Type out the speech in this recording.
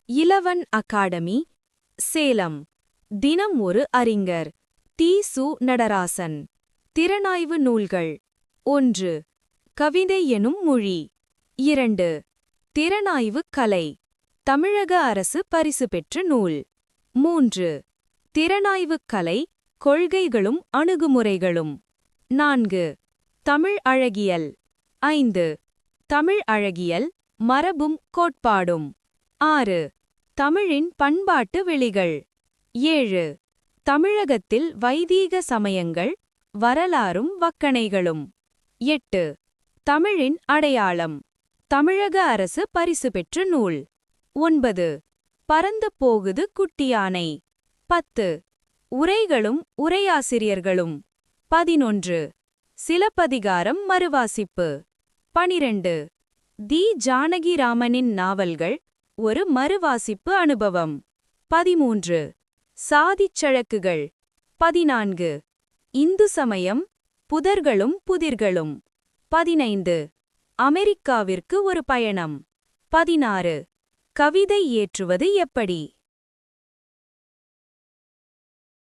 Eleven academy, Salem. தினம் ஒரு அறிஞர். தி. சு. நடராசன். திறனாய்வு நூல்கள். 1. கவிதை எனும் மொழி. 2. திறனாய்வு கலை. தமிழக அரசு பரிசு பெற்ற நூல். 3. திறனாய்வு கலை, கொள்கைகளும் அணுகுமுறைகளும். 4. தமிழ் அழகியல். 5. தமிழ் அழகியல், மரபும் கோட்பாடும். 6. தமிழின் பண்பாட்டு வெளிகள். 7. தமிழகத்தில் வைதீக சமயங்கள், வரலாறும் வக்கணைகளும். 8. தமிழின் அடையாளம். தமிழக அரசு பரிசு பெற்ற நூல். 9. பறந்து போகுது குட்டியானை. 10. உரைகளும் உரையாசிரியர்களும். 11. சிலப்பதிகாரம் மறுவாசிப்பு. 12. தி. ஜானகிராமனின் நாவல்கள், ஒரு மறுவாசிப்பு அனுபவம். 13. சாதிச் சழக்குகள். 14. இந்து சமயம், புதர்களும் புதிர்களும். 15. அமெரிக்காவிற்கு ஒரு பயணம். 16. கவிதை ஏற்றுவது எப்படி.